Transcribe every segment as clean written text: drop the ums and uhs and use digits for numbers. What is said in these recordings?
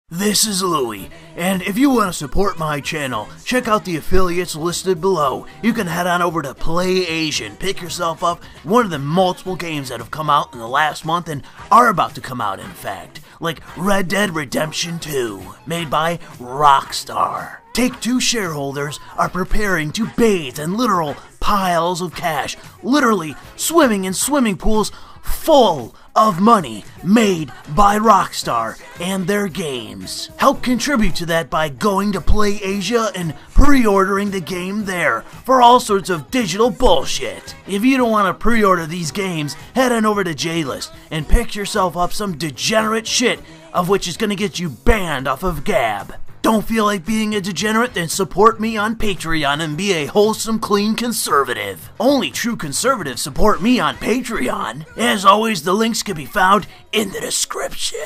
This is Louis, and if you want to support my channel, check out the affiliates listed below. You can head on over to Play Asian, pick yourself up one of the multiple games that have come out in the last month and are about to come out, in fact, like Red Dead Redemption 2, made by Rockstar. Take-Two shareholders are preparing to bathe in literal piles of cash, literally swimming in swimming pools full of money made by Rockstar and their games. Help contribute to that by going to Play Asia and pre-ordering the game there for all sorts of digital bullshit. If you don't want to pre-order these games, head on over to JList and pick yourself up some degenerate shit of which is going to get you banned off of Gab. Don't feel like being a degenerate? Then support me on Patreon and be a wholesome, clean conservative. Only true conservatives support me on Patreon. As always, the links can be found in the description.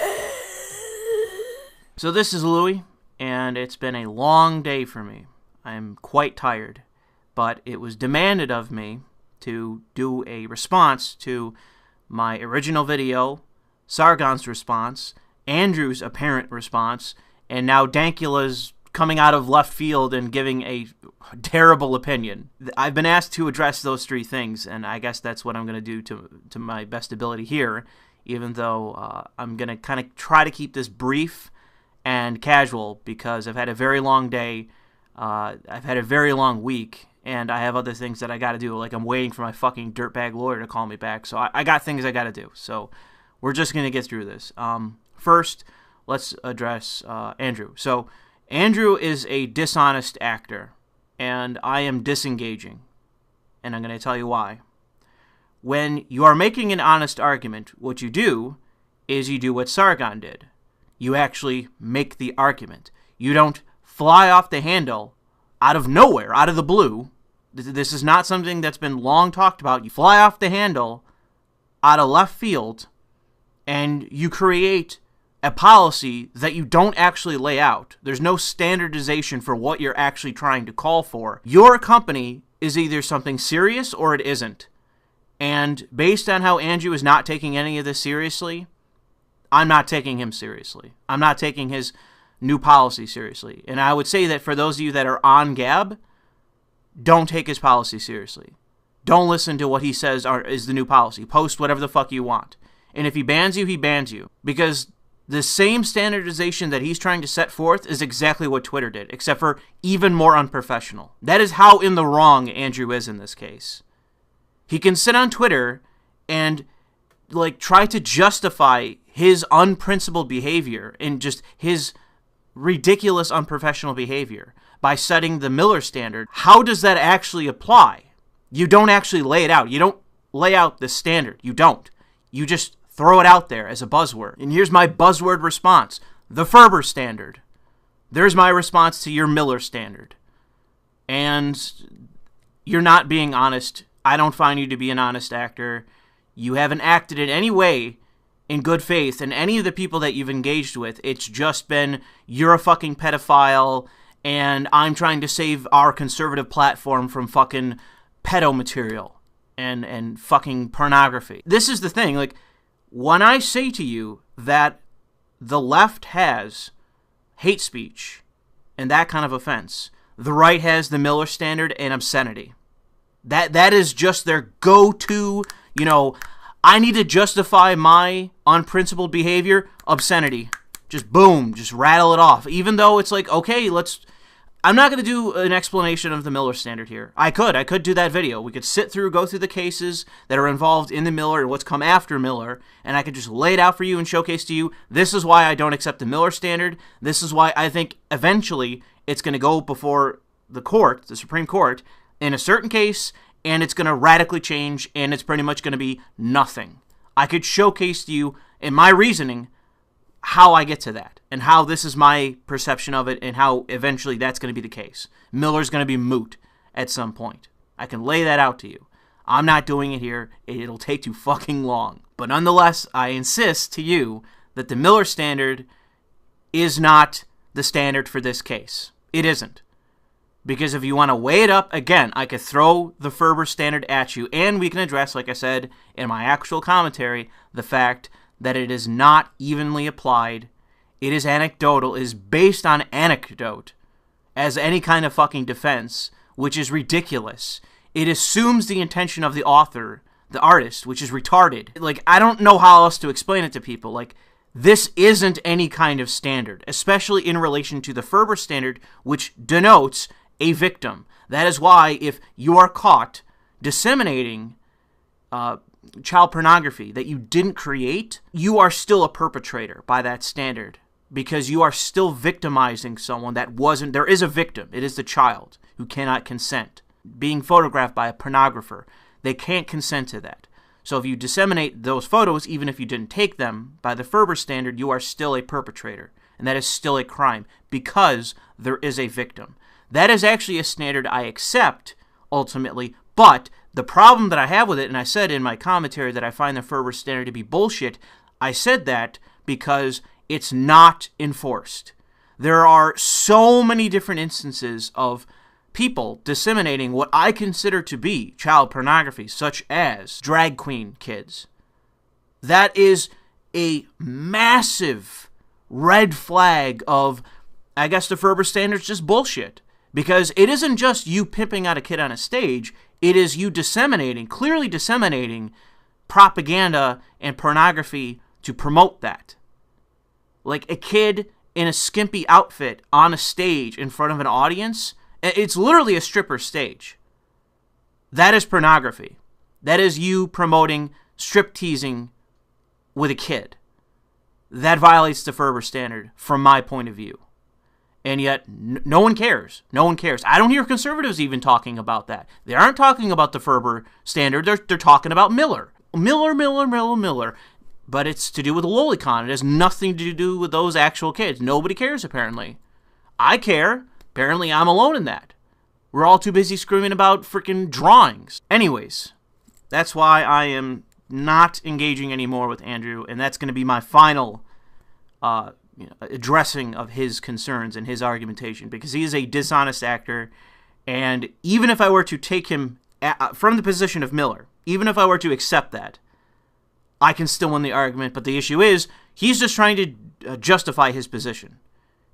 So this is Louis, and it's been a long day for me. I'm quite tired, but it was demanded of me to do a response to my original video, Sargon's response, Andrew's apparent response, and now Dankula's coming out of left field and giving a terrible opinion. I've been asked to address those three things, and I guess that's what I'm going to do to my best ability here, even though I'm going to kind of try to keep this brief and casual because I've had a very long day, I've had a very long week, and I have other things that I got to do, like I'm waiting for my fucking dirtbag lawyer to call me back, so I got things I got to do, so we're just going to get through this. First, let's address Andrew. So, Andrew is a dishonest actor, and I am disengaging, and I'm going to tell you why. When you are making an honest argument, what you do is you do what Sargon did. You actually make the argument. You don't fly off the handle out of nowhere, out of the blue. This is not something that's been long talked about. You fly off the handle out of left field, and you create a policy that you don't actually lay out. There's no standardization for what you're actually trying to call for. Your company is either something serious or it isn't. And based on how Andrew is not taking any of this seriously, I'm not taking him seriously. I'm not taking his new policy seriously. And I would say that for those of you that are on Gab, don't take his policy seriously. Don't listen to what he says is the new policy. Post whatever the fuck you want. And if he bans you, he bans you. Because the same standardization that he's trying to set forth is exactly what Twitter did, except for even more unprofessional. That is how in the wrong Andrew is in this case. He can sit on Twitter and try to justify his unprincipled behavior and just his ridiculous unprofessional behavior by setting the Miller standard. How does that actually apply? You don't actually lay it out. You don't lay out the standard. You don't. You just throw it out there as a buzzword. And here's my buzzword response. The Ferber standard. There's my response to your Miller standard. And you're not being honest. I don't find you to be an honest actor. You haven't acted in any way in good faith. And any of the people that you've engaged with, it's just been, you're a fucking pedophile, and I'm trying to save our conservative platform from fucking pedo material and fucking pornography. This is the thing, when I say to you that the left has hate speech and that kind of offense, the right has the Miller standard and obscenity. That is just their go-to, I need to justify my unprincipled behavior, obscenity. Just boom, just rattle it off. Even though it's okay, I'm not going to do an explanation of the Miller standard here. I could do that video. We could go through the cases that are involved in the Miller and what's come after Miller, and I could just lay it out for you and showcase to you, this is why I don't accept the Miller standard. This is why I think eventually it's going to go before the court, the Supreme Court, in a certain case, and it's going to radically change, and it's pretty much going to be nothing. I could showcase to you in my reasoning how I get to that, and how this is my perception of it, and how eventually that's going to be the case. Miller's going to be moot at some point. I can lay that out to you. I'm not doing it here. It'll take too fucking long. But nonetheless, I insist to you that the Miller standard is not the standard for this case. It isn't. Because if you want to weigh it up, again, I could throw the Ferber standard at you, and we can address, like I said in my actual commentary, the fact that it is not evenly applied It is anecdotal. It is based on anecdote as any kind of fucking defense, which is ridiculous. It assumes the intention of the author, the artist, which is retarded. Like, I don't know how else to explain it to people. Like, this isn't any kind of standard, especially in relation to the Ferber standard, which denotes a victim. That is why if you are caught disseminating child pornography that you didn't create, you are still a perpetrator by that standard, because you are still victimizing someone that wasn't. There is a victim. It is the child who cannot consent. Being photographed by a pornographer, they can't consent to that. So if you disseminate those photos, even if you didn't take them, by the Ferber standard, you are still a perpetrator. And that is still a crime, because there is a victim. That is actually a standard I accept, ultimately, but the problem that I have with it, and I said in my commentary that I find the Ferber standard to be bullshit, I said that because it's not enforced. There are so many different instances of people disseminating what I consider to be child pornography, such as drag queen kids. That is a massive red flag of, I guess the Ferber standard's just bullshit. Because it isn't just you pimping out a kid on a stage, it is you disseminating, clearly disseminating propaganda and pornography to promote that. Like a kid in a skimpy outfit on a stage in front of an audience, it's literally a stripper stage. That is pornography. That is you promoting strip teasing with a kid. That violates the Ferber standard from my point of view. And yet, no one cares. No one cares. I don't hear conservatives even talking about that. They aren't talking about the Ferber standard. They're talking about Miller. Miller. But it's to do with the lolicon. It has nothing to do with those actual kids. Nobody cares, apparently. I care. Apparently, I'm alone in that. We're all too busy screaming about freaking drawings. Anyways, that's why I am not engaging anymore with Andrew, and that's going to be my final addressing of his concerns and his argumentation, because he is a dishonest actor. And even if I were to take him from the position of Miller, even if I were to accept that, I can still win the argument. But the issue is, he's just trying to justify his position,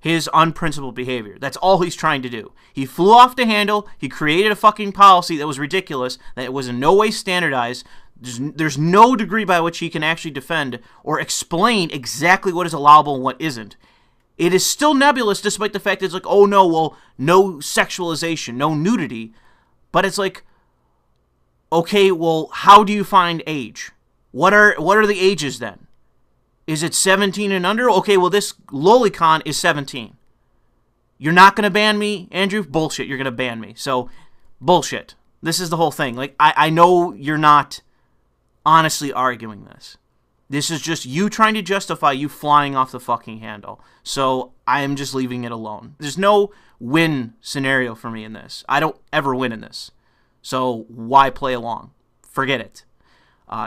his unprincipled behavior. That's all he's trying to do. He flew off the handle. He created a fucking policy that was ridiculous, that it was in no way standardized. There's no degree by which he can actually defend or explain exactly what is allowable and what isn't. It is still nebulous, despite the fact that it's like, oh no, well, no sexualization, no nudity. But it's like, okay, well, how do you find age? What are the ages then? Is it 17 and under? Okay, well, this lolicon is 17. You're not going to ban me, Andrew? Bullshit, you're going to ban me. So, bullshit. This is the whole thing. Like, I know you're not honestly arguing this. This is just you trying to justify you flying off the fucking handle. So I am just leaving it alone. There's no win scenario for me in this. I don't ever win in this. So why play along? Forget it.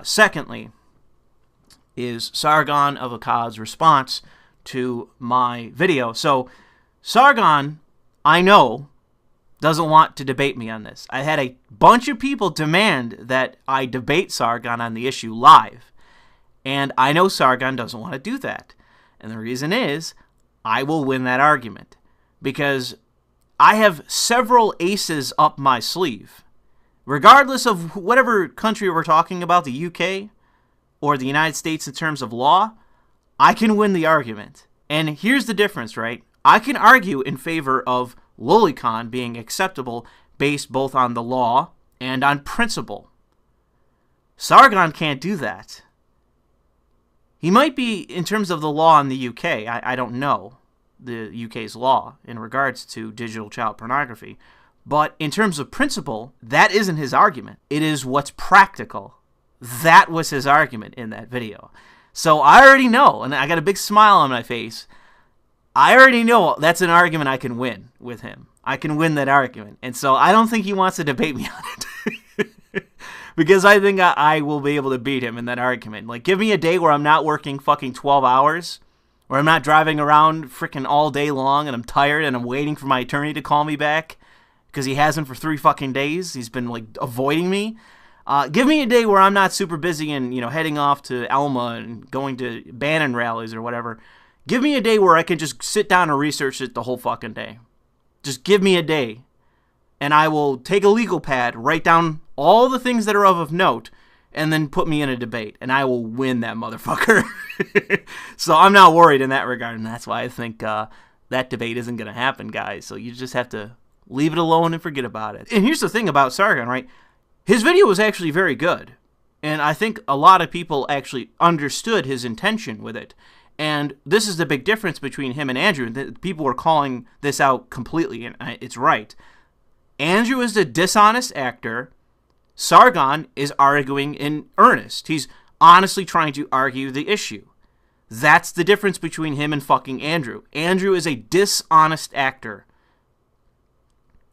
Secondly, is Sargon of Akkad's response to my video. So Sargon, I know, doesn't want to debate me on this. I had a bunch of people demand that I debate Sargon on the issue live. And I know Sargon doesn't want to do that. And the reason is, I will win that argument. Because I have several aces up my sleeve. Regardless of whatever country we're talking about, the UK or the United States in terms of law, I can win the argument. And here's the difference, right? I can argue in favor of lolicon being acceptable based both on the law and on principle. Sargon can't do that. He might be, in terms of the law in the UK, I don't know the UK's law in regards to digital child pornography, but in terms of principle, that isn't his argument. It is what's practical. That was his argument in that video. So I already know, and I got a big smile on my face, I already know that's an argument I can win with him. I can win that argument. And so I don't think he wants to debate me on it. Because I think I will be able to beat him in that argument. Like, give me a day where I'm not working fucking 12 hours, where I'm not driving around freaking all day long, and I'm tired, and I'm waiting for my attorney to call me back, because he hasn't for 3 fucking days. He's been, like, avoiding me. Give me a day where I'm not super busy and, heading off to Elma and going to Bannon rallies or whatever. Give me a day where I can just sit down and research it the whole fucking day. Just give me a day. And I will take a legal pad, write down all the things that are of note, and then put me in a debate. And I will win that motherfucker. So I'm not worried in that regard. And that's why I think that debate isn't going to happen, guys. So you just have to leave it alone and forget about it. And here's the thing about Sargon, right? His video was actually very good. And I think a lot of people actually understood his intention with it. And this is the big difference between him and Andrew. People were calling this out completely, and it's right. Andrew is the dishonest actor. Sargon is arguing in earnest. He's honestly trying to argue the issue. That's the difference between him and fucking Andrew. Andrew is a dishonest actor.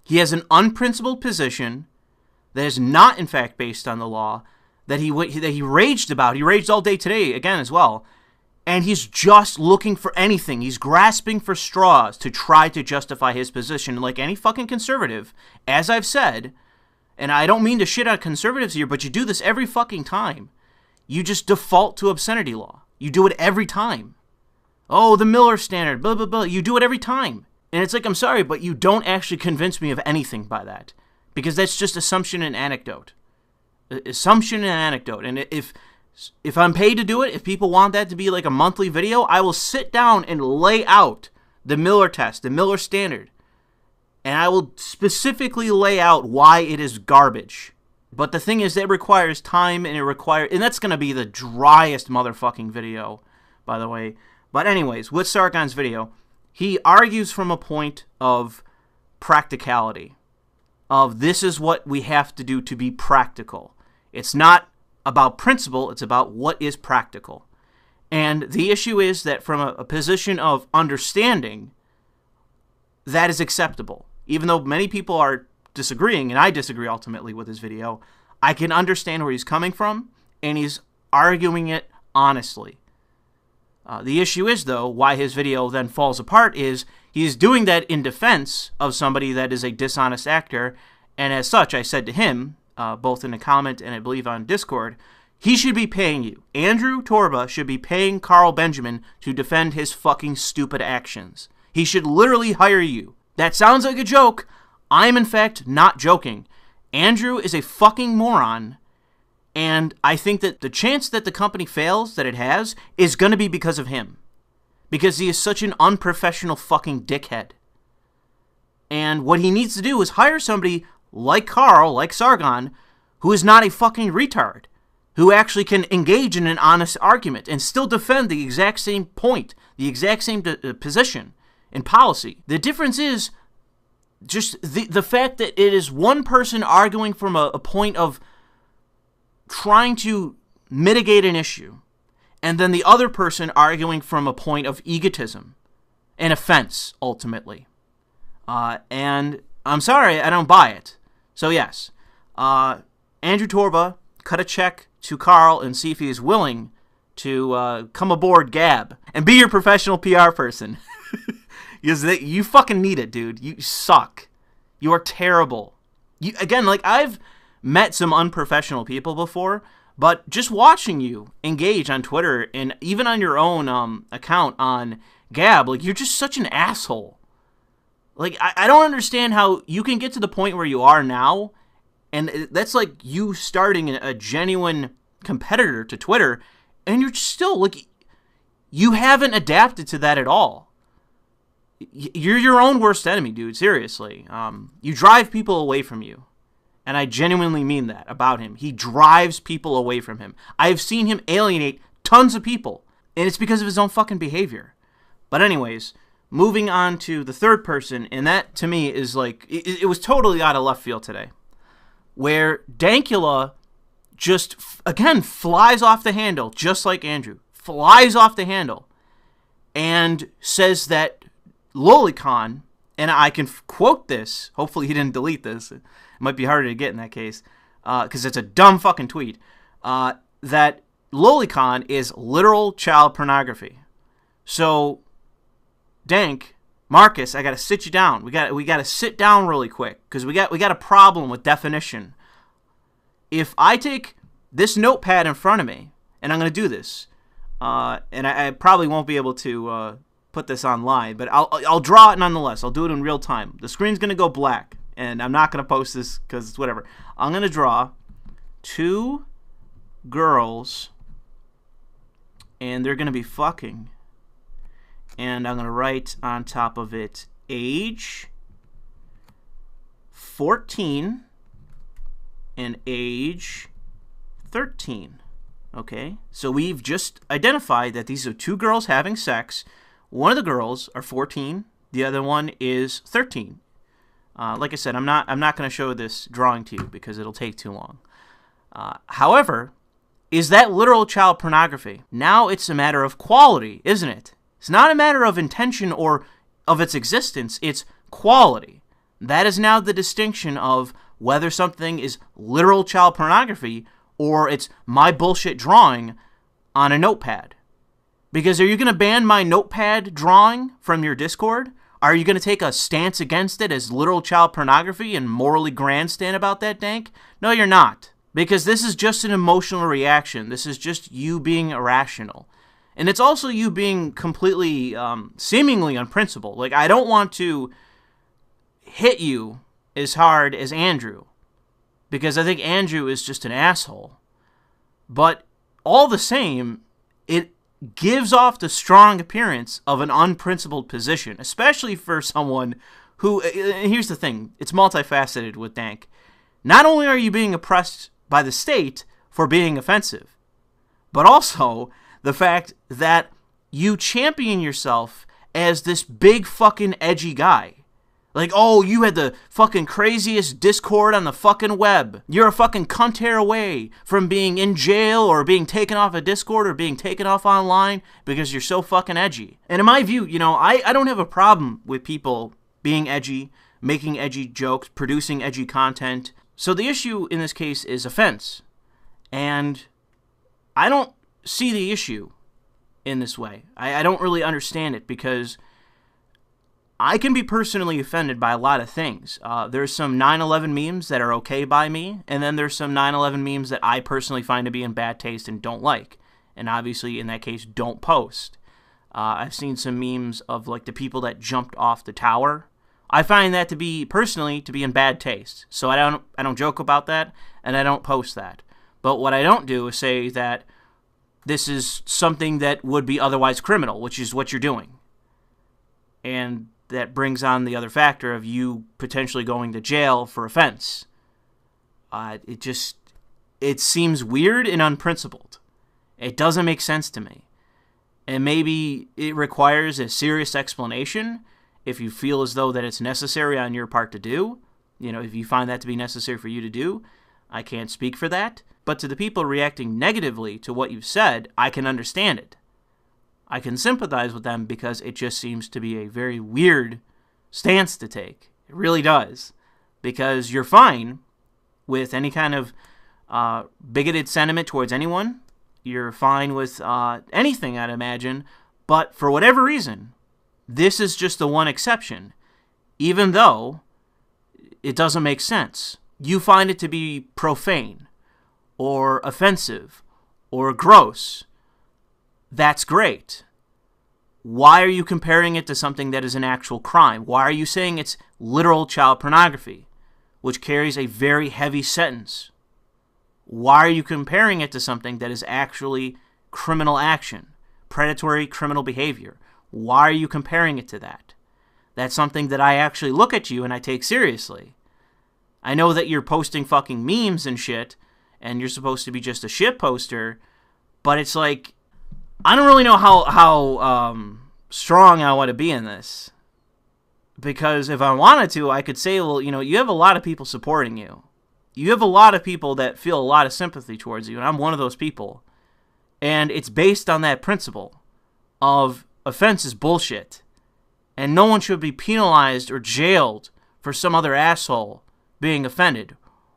He has an unprincipled position that is not, in fact, based on the law, that he raged about. He raged all day today, again, as well. And he's just looking for anything. He's grasping for straws to try to justify his position. And like any fucking conservative, as I've said, and I don't mean to shit on conservatives here, but you do this every fucking time. You just default to obscenity law. You do it every time. Oh, the Miller standard, blah, blah, blah. You do it every time. And it's like, I'm sorry, but you don't actually convince me of anything by that. Because that's just assumption and anecdote. Assumption and anecdote. And if I'm paid to do it, if people want that to be like a monthly video, I will sit down and lay out the Miller test, the Miller standard. And I will specifically lay out why it is garbage. But the thing is, it requires time, and that's going to be the driest motherfucking video, by the way. But anyways, with Sargon's video, he argues from a point of practicality. Of this is what we have to do to be practical. It's not about principle, it's about what is practical. And the issue is that from a position of understanding, that is acceptable. Even though many people are disagreeing, and I disagree ultimately with his video, I can understand where he's coming from, and he's arguing it honestly. The issue is, though, why his video then falls apart is he's doing that in defense of somebody that is a dishonest actor, and as such, I said to him, both in a comment and I believe on Discord, he should be paying you. Andrew Torba should be paying Carl Benjamin to defend his fucking stupid actions. He should literally hire you. That sounds like a joke. I'm in fact not joking. Andrew is a fucking moron, and I think that the chance that the company fails that it has is going to be because of him. Because he is such an unprofessional fucking dickhead. And what he needs to do is hire somebody like Carl, like Sargon, who is not a fucking retard, who actually can engage in an honest argument and still defend the exact same point, the exact same position and policy. The difference is just the fact that it is one person arguing from a point of trying to mitigate an issue, and then the other person arguing from a point of egotism and offense, ultimately. And I'm sorry, I don't buy it. So yes, Andrew Torba, cut a check to Carl and see if he is willing to come aboard Gab and be your professional PR person. Because you fucking need it, dude. You suck. You are terrible. Again, like, I've met some unprofessional people before, but just watching you engage on Twitter and even on your own account on Gab, like, you're just such an asshole. Like, I don't understand how you can get to the point where you are now, and that's like you starting a genuine competitor to Twitter, and you're still, like, you haven't adapted to that at all. You're your own worst enemy, dude, seriously. You drive people away from you, and I genuinely mean that about him. He drives people away from him. I've seen him alienate tons of people, and it's because of his own fucking behavior. But anyways, moving on to the third person, and that, to me, is like, it was totally out of left field today, where Dankula just, again, flies off the handle, just like Andrew, flies off the handle, and says that Lolicon, and I can quote this, hopefully he didn't delete this, it might be harder to get in that case, because it's a dumb fucking tweet, that Lolicon is literal child pornography. So, Dank, Marcus, I gotta sit you down. We gotta sit down really quick, because we got a problem with definition. If I take this notepad in front of me, and I'm gonna do this, and I probably won't be able to put this online, but I'll draw it nonetheless. I'll do it in real time. The screen's going to go black, and I'm not going to post this because it's whatever. I'm going to draw 2 girls, and they're going to be fucking. And I'm going to write on top of it age 14 and age 13. Okay? So we've just identified that these are 2 girls having sex. One of the girls are 14. The other one is 13. Like I said, I'm not going to show this drawing to you because it'll take too long. However, is that literal child pornography? Now it's a matter of quality, isn't it? It's not a matter of intention or of its existence. It's quality. That is now the distinction of whether something is literal child pornography or it's my bullshit drawing on a notepad. Because are you going to ban my notepad drawing from your Discord? Are you going to take a stance against it as literal child pornography and morally grandstand about that, Dank? No, you're not. Because this is just an emotional reaction. This is just you being irrational. And it's also you being completely, seemingly unprincipled. Like, I don't want to hit you as hard as Andrew, because I think Andrew is just an asshole. But all the same, it gives off the strong appearance of an unprincipled position, especially for someone who, here's the thing, it's multifaceted with Dank. Not only are you being oppressed by the state for being offensive, but also the fact that you champion yourself as this big fucking edgy guy. Like, oh, you had the fucking craziest Discord on the fucking web. You're a fucking cunt hair away from being in jail or being taken off a Discord or being taken off online because you're so fucking edgy. And in my view, you know, I don't have a problem with people being edgy, making edgy jokes, producing edgy content. So the issue in this case is offense. And I don't see the issue in this way. I don't really understand it because I can be personally offended by a lot of things. There's some 9/11 memes that are okay by me, and then there's some 9/11 memes that I personally find to be in bad taste and don't like. And obviously, in that case, don't post. I've seen some memes of like the people that jumped off the tower. I find that to be, personally, to be in bad taste. So I don't joke about that, and I don't post that. But what I don't do is say that this is something that would be otherwise criminal, which is what you're doing. And that brings on the other factor of you potentially going to jail for offense. It seems weird and unprincipled. It doesn't make sense to me. And maybe it requires a serious explanation if you feel as though that it's necessary on your part to do. You know, if you find that to be necessary for you to do, I can't speak for that. But to the people reacting negatively to what you've said, I can understand it. I can sympathize with them because it just seems to be a very weird stance to take. It really does. Because you're fine with any kind of bigoted sentiment towards anyone. You're fine with anything, I'd imagine. But for whatever reason, this is just the one exception. Even though it doesn't make sense. You find it to be profane or offensive or gross. That's great. Why are you comparing it to something that is an actual crime? Why are you saying it's literal child pornography, which carries a very heavy sentence? Why are you comparing it to something that is actually criminal action, predatory criminal behavior? Why are you comparing it to that? That's something that I actually look at you and I take seriously. I know that you're posting fucking memes and shit, and you're supposed to be just a shit poster, but it's like, I don't really know how strong I want to be in this. Because if I wanted to, I could say, well, you know, you have a lot of people supporting you. You have a lot of people that feel a lot of sympathy towards you, and I'm one of those people. And it's based on that principle of offense is bullshit. And no one should be penalized or jailed for some other asshole being offended.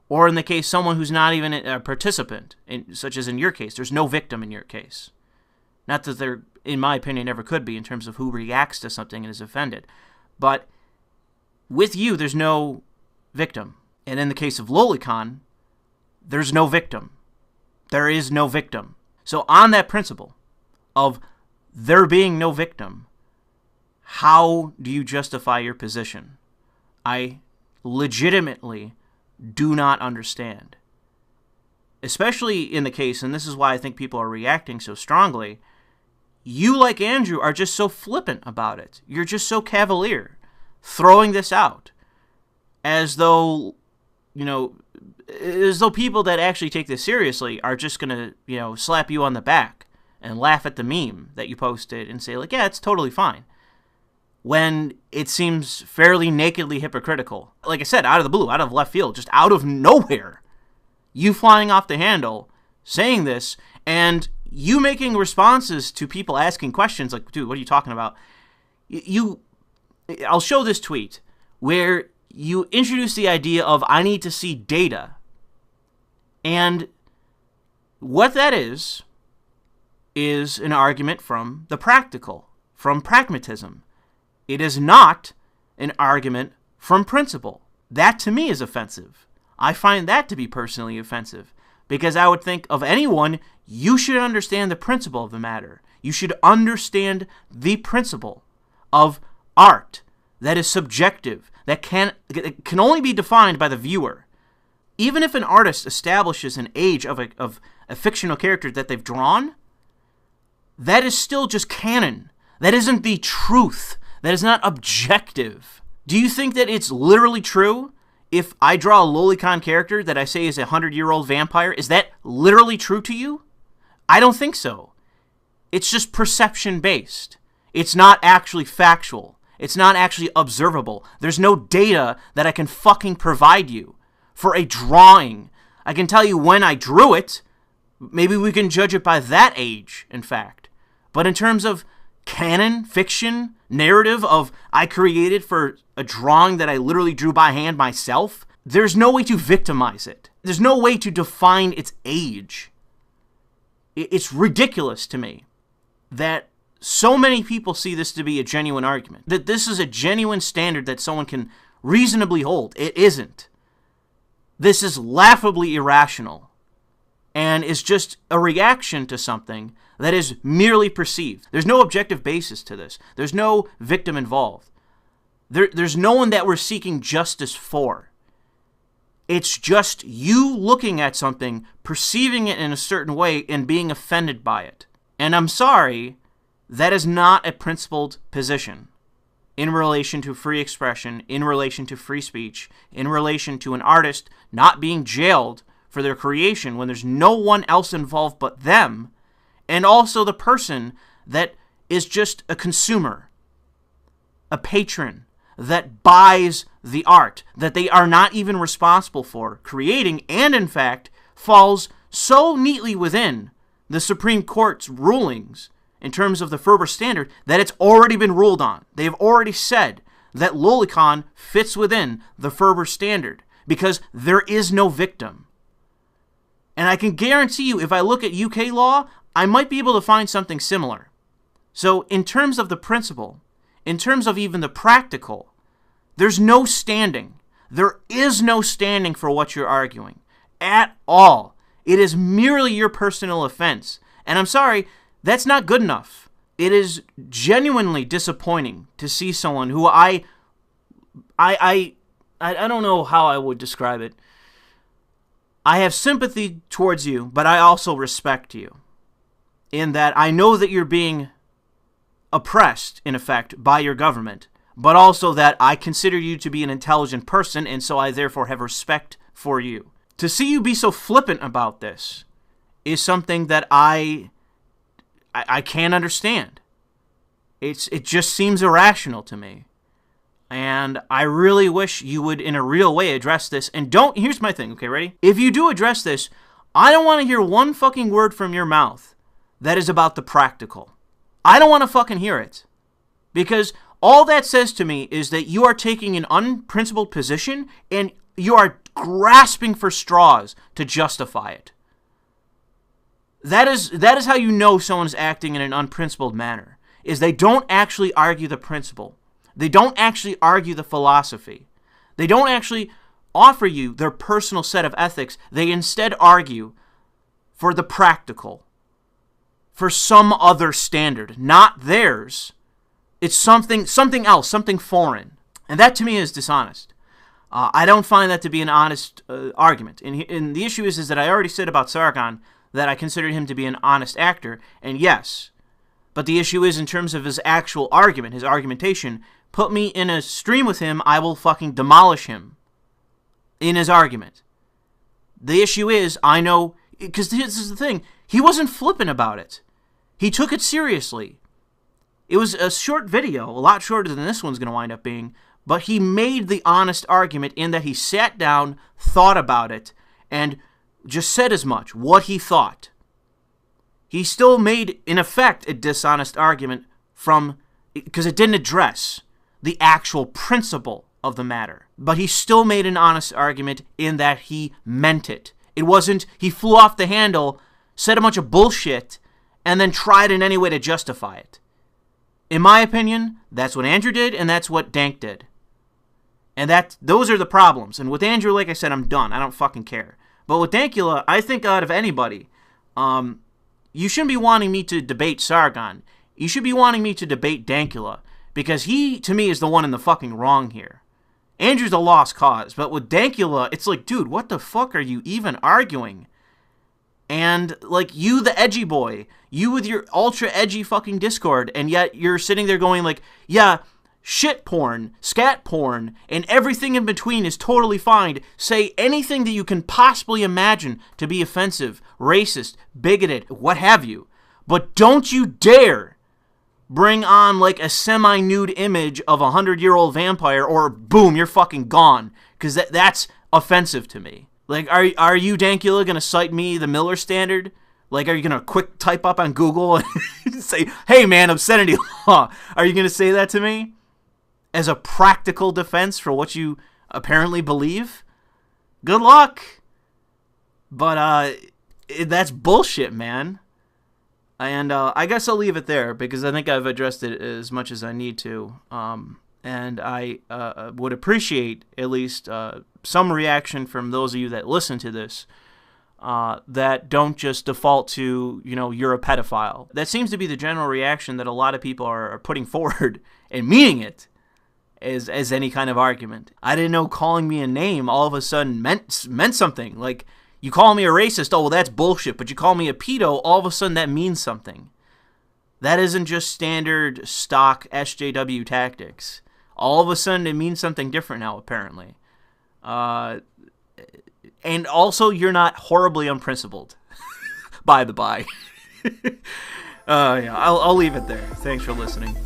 Or in the case, someone who's not even a participant, such as in your case. There's no victim in your case. Not that there, in my opinion, never could be in terms of who reacts to something and is offended. But with you, there's no victim. And in the case of Lolicon, there's no victim. There is no victim. So on that principle of there being no victim, how do you justify your position? I legitimately do not understand. Especially in the case, and this is why I think people are reacting so strongly, you, like Andrew, are just so flippant about it. You're just so cavalier, throwing this out as though, as though people that actually take this seriously are just going to, slap you on the back and laugh at the meme that you posted and say, like, yeah, it's totally fine. When it seems fairly nakedly hypocritical. Like I said, out of the blue, out of left field, just out of nowhere. You flying off the handle, saying this, and you making responses to people asking questions like, dude, what are you talking about? I'll show this tweet where you introduce the idea of I need to see data. And what that is an argument from the practical, from pragmatism. It is not an argument from principle. That to me is offensive. I find that to be personally offensive because I would think of anyone, you should understand the principle of the matter. You should understand the principle of art that is subjective, that can only be defined by the viewer. Even if an artist establishes an age of a fictional character that they've drawn, that is still just canon. That isn't the truth. That is not objective. Do you think that it's literally true? If I draw a lolicon character that I say is a 100-year-old vampire, is that literally true to you? I don't think so. It's just perception-based. It's not actually factual. It's not actually observable. There's no data that I can fucking provide you for a drawing. I can tell you when I drew it. Maybe we can judge it by that age, in fact. But in terms of canon, fiction, narrative of I created for a drawing that I literally drew by hand myself, there's no way to victimize it. There's no way to define its age. It's ridiculous to me that so many people see this to be a genuine argument, that this is a genuine standard that someone can reasonably hold. It isn't. This is laughably irrational and is just a reaction to something that is merely perceived. There's no objective basis to this. There's no victim involved. There's no one that we're seeking justice for. It's just you looking at something, perceiving it in a certain way, and being offended by it. And I'm sorry, that is not a principled position in relation to free expression, in relation to free speech, in relation to an artist not being jailed for their creation when there's no one else involved but them, and also the person that is just a consumer, a patron, that buys the art that they are not even responsible for creating, and in fact falls so neatly within the Supreme Court's rulings in terms of the Ferber Standard that it's already been ruled on. They've already said that lolicon fits within the Ferber Standard because there is no victim. And I can guarantee you, if I look at UK law, I might be able to find something similar. So in terms of the principle, in terms of even the practical, there's no standing. There is no standing for what you're arguing at all. It is merely your personal offense. And I'm sorry, that's not good enough. It is genuinely disappointing to see someone who I don't know how I would describe it. I have sympathy towards you, but I also respect you. In that I know that you're being oppressed, in effect, by your government, but also that I consider you to be an intelligent person, and so I therefore have respect for you. To see you be so flippant about this is something that I can't understand. It just seems irrational to me. And I really wish you would, in a real way, address this. And here's my thing, okay, ready? If you do address this, I don't want to hear one fucking word from your mouth that is about the practical. I don't want to fucking hear it. Because all that says to me is that you are taking an unprincipled position and you are grasping for straws to justify it. That is how you know someone's acting in an unprincipled manner, is they don't actually argue the principle. They don't actually argue the philosophy. They don't actually offer you their personal set of ethics. They instead argue for the practical, for some other standard, not theirs. It's something else, something foreign. And that to me is dishonest. I don't find that to be an honest argument. And the issue is that I already said about Sargon that I considered him to be an honest actor, and yes. But the issue is in terms of his actual argument, his argumentation, put me in a stream with him, I will fucking demolish him in his argument. The issue is, I know, because this is the thing, he wasn't flippant about it. He took it seriously. It was a short video, a lot shorter than this one's going to wind up being, but he made the honest argument in that he sat down, thought about it, and just said as much, what he thought. He still made, in effect, a dishonest argument because it didn't address the actual principle of the matter. But he still made an honest argument in that he meant it. It wasn't, he flew off the handle, said a bunch of bullshit, and then tried in any way to justify it. In my opinion, that's what Andrew did, and that's what Dank did. And those are the problems. And with Andrew, like I said, I'm done. I don't fucking care. But with Dankula, I think out of anybody, you shouldn't be wanting me to debate Sargon. You should be wanting me to debate Dankula, because he, to me, is the one in the fucking wrong here. Andrew's a lost cause, but with Dankula, it's like, dude, what the fuck are you even arguing? And, like, you, the edgy boy, you with your ultra-edgy fucking Discord, and yet you're sitting there going like, yeah, shit porn, scat porn, and everything in between is totally fine. Say anything that you can possibly imagine to be offensive, racist, bigoted, what have you. But don't you dare bring on like a semi-nude image of a 100-year-old vampire, or boom, you're fucking gone. Because that's offensive to me. Like, are you, Dankula, going to cite me the Miller Standard? Like, are you going to quick type up on Google and say, hey man, obscenity law? Are you going to say that to me? As a practical defense for what you apparently believe? Good luck. But that's bullshit, man. And I guess I'll leave it there, because I think I've addressed it as much as I need to. And I would appreciate at least some reaction from those of you that listen to this that don't just default to, you're a pedophile. That seems to be the general reaction that a lot of people are putting forward and meaning it as any kind of argument. I didn't know calling me a name all of a sudden meant something. Like, you call me a racist, oh, well, that's bullshit. But you call me a pedo, all of a sudden that means something. That isn't just standard stock SJW tactics. All of a sudden it means something different now, apparently. And also, you're not horribly unprincipled. By the by. Yeah, I'll leave it there. Thanks for listening.